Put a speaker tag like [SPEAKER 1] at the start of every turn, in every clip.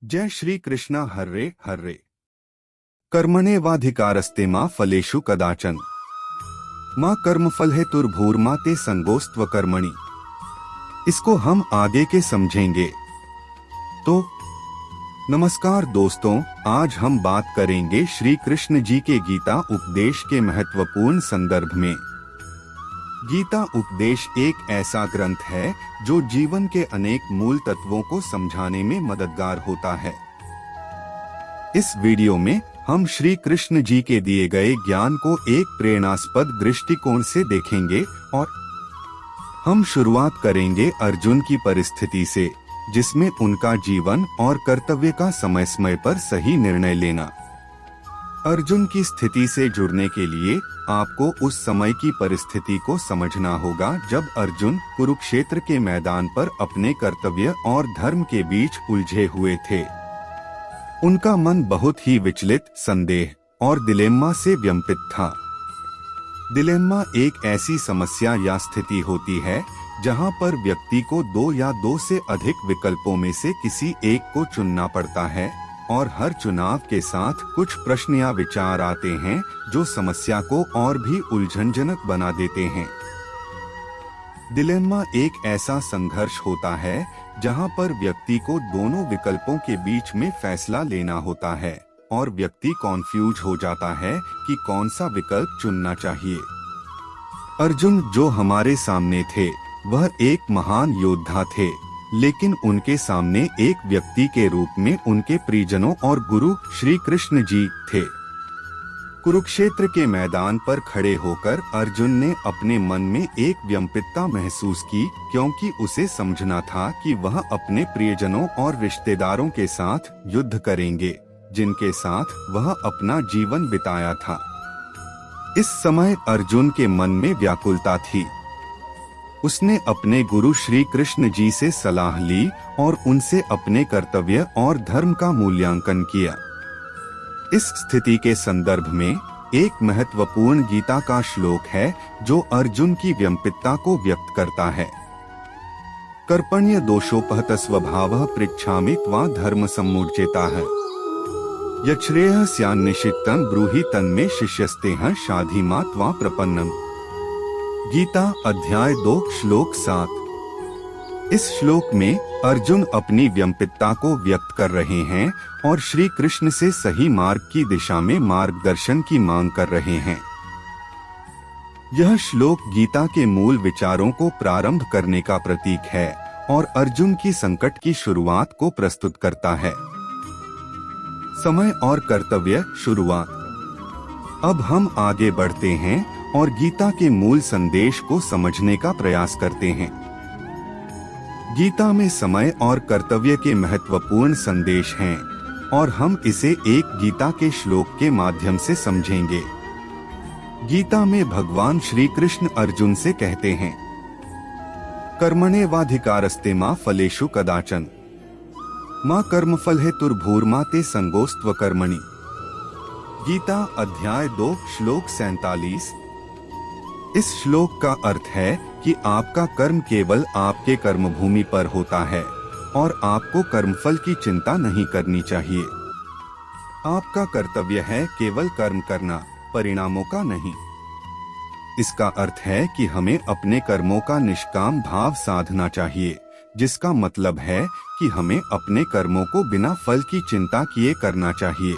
[SPEAKER 1] जय Shri Krishna. Hooray hooray कर्मण्येवाधिकारस्ते मा फलेषु कदाचन माँ कर्मफल हेतुर्भूर्मा ते संगोस्त्व कर्मणि। इसको हम आगे के समझेंगे। तो नमस्कार दोस्तों, आज हम बात करेंगे श्री कृष्ण जी के गीता उपदेश के महत्वपूर्ण संदर्भ में। गीता उपदेश एक ऐसा ग्रंथ है जो जीवन के अनेक मूल तत्वों को समझाने में मददगार होता है। इस वीडियो में हम श्री कृष्ण जी के दिए गए ज्ञान को एक प्रेरणास्पद दृष्टिकोण से देखेंगे और हम शुरुआत करेंगे अर्जुन की परिस्थिति से, जिसमें उनका जीवन और कर्तव्य का समय समय पर सही निर्णय लेना। अर्जुन की स्थिति से जुड़ने के लिए आपको उस समय की परिस्थिति को समझना होगा जब अर्जुन कुरुक्षेत्र के मैदान पर अपने कर्तव्य और धर्म के बीच उलझे हुए थे। उनका मन बहुत ही विचलित, संदेह और दिलेम्मा से व्यंपित था। दिलेम्मा एक ऐसी समस्या या स्थिति होती है जहां पर व्यक्ति को दो या दो से अधिक विकल्पों में से किसी एक को चुनना पड़ता है और हर चुनाव के साथ कुछ प्रश्न या विचार आते हैं जो समस्या को और भी उलझनजनक बना देते हैं। दिलेम्मा एक ऐसा संघर्ष होता है जहां पर व्यक्ति को दोनों विकल्पों के बीच में फैसला लेना होता है और व्यक्ति कॉन्फ्यूज हो जाता है कि कौन सा विकल्प चुनना चाहिए। अर्जुन जो हमारे सामने थे वह एक महान योद्धा थे, लेकिन उनके सामने एक व्यक्ति के रूप में उनके परिजनों और गुरु श्री कृष्ण जी थे। कुरुक्षेत्र के मैदान पर खड़े होकर अर्जुन ने अपने मन में एक व्यंपितता महसूस की, क्योंकि उसे समझना था कि वह अपने प्रियजनों और रिश्तेदारों के साथ युद्ध करेंगे, जिनके साथ वह अपना जीवन बिताया था। इस समय अर्जुन के मन में व्याकुलता थी। उसने अपने गुरु श्री कृष्ण जी से सलाह ली और उनसे अपने कर्तव्य और धर्म का मूल्यांकन किया। इस स्थिति के संदर्भ में एक महत्वपूर्ण गीता का श्लोक है जो अर्जुन की व्यंपितता को व्यक्त करता है। कर्पण्य दोषोपहत स्वभावः पृच्छामि त्वा धर्म सम्मूढचेताः यच्छ्रेयः स्यान्निश्चितं ब्रूहि तन्मे शिष्यस्तेह शाधि मा त्वा प्रपन्नम्। गीता अध्याय 2 श्लोक 7। इस श्लोक में अर्जुन अपनी व्यंपितता को व्यक्त कर रहे हैं और श्री कृष्ण से सही मार्ग की दिशा में मार्गदर्शन की मांग कर रहे हैं। यह श्लोक गीता के मूल विचारों को प्रारंभ करने का प्रतीक है और अर्जुन की संकट की शुरुआत को प्रस्तुत करता है। समय और कर्तव्य शुरुआत। अब हम आगे बढ़ते हैं और गीता के मूल संदेश को समझने का प्रयास करते हैं। गीता में समय और कर्तव्य के महत्वपूर्ण संदेश हैं और हम इसे एक गीता के श्लोक के माध्यम से समझेंगे। गीता में भगवान श्री कृष्ण अर्जुन से कहते हैं, कर्मण्येवाधिकारस्ते मा फलेषु कदाचन माँ कर्मफल हेतुर्भूर्मा ते संगोस्त्व कर्मणि। गीता अध्याय 2 श्लोक 47। इस श्लोक का अर्थ है कि आपका कर्म केवल आपके कर्मभूमि पर होता है और आपको कर्मफल की चिंता नहीं करनी चाहिए। आपका कर्तव्य है केवल कर्म करना, परिणामों का नहीं। इसका अर्थ है कि हमें अपने कर्मों का निष्काम भाव साधना चाहिए, जिसका मतलब है कि हमें अपने कर्मों को बिना फल की चिंता किए करना चाहिए।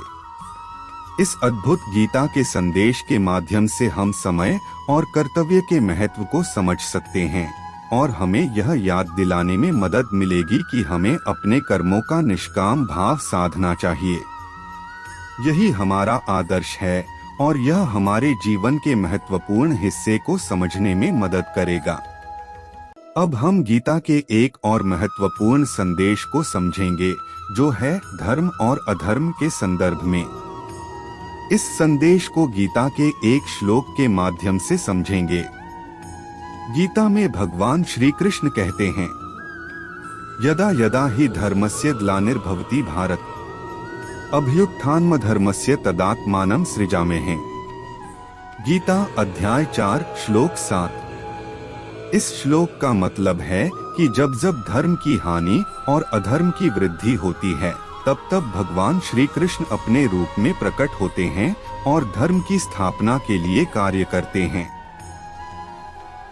[SPEAKER 1] इस अद्भुत गीता के संदेश के माध्यम से हम समय और कर्तव्य के महत्व को समझ सकते हैं और हमें यह याद दिलाने में मदद मिलेगी कि हमें अपने कर्मों का निष्काम भाव साधना चाहिए। यही हमारा आदर्श है और यह हमारे जीवन के महत्वपूर्ण हिस्से को समझने में मदद करेगा। अब हम गीता के एक और महत्वपूर्ण संदेश को समझेंगे, जो है धर्म और अधर्म के संदर्भ में। इस संदेश को गीता के एक श्लोक के माध्यम से समझेंगे। गीता में भगवान श्री कृष्ण कहते हैं, यदा यदा हि धर्मस्य ग्लानिर्भवति भारत अभ्युत्थानमधर्मस्य तदात्मानं सृजाम्यहम्। गीता अध्याय 4 श्लोक 7। इस श्लोक का मतलब है कि जब जब धर्म की हानि और अधर्म की वृद्धि होती है, तब भगवान श्री कृष्ण अपने रूप में प्रकट होते हैं और धर्म की स्थापना के लिए कार्य करते हैं।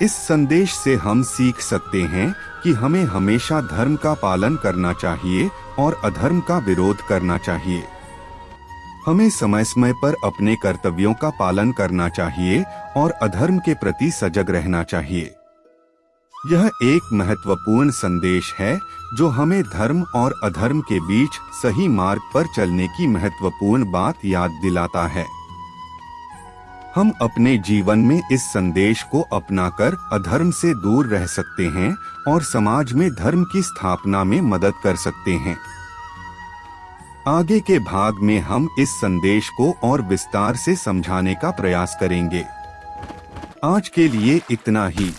[SPEAKER 1] इस संदेश से हम सीख सकते हैं कि हमें हमेशा धर्म का पालन करना चाहिए और अधर्म का विरोध करना चाहिए। हमें समय समय पर अपने कर्तव्यों का पालन करना चाहिए और अधर्म के प्रति सजग रहना चाहिए। यह एक महत्वपूर्ण संदेश है जो हमें धर्म और अधर्म के बीच सही मार्ग पर चलने की महत्वपूर्ण बात याद दिलाता है। हम अपने जीवन में इस संदेश को अपनाकर अधर्म से दूर रह सकते हैं और समाज में धर्म की स्थापना में मदद कर सकते हैं। आगे के भाग में हम इस संदेश को और विस्तार से समझाने का प्रयास करेंगे। आज के लिए इतना ही।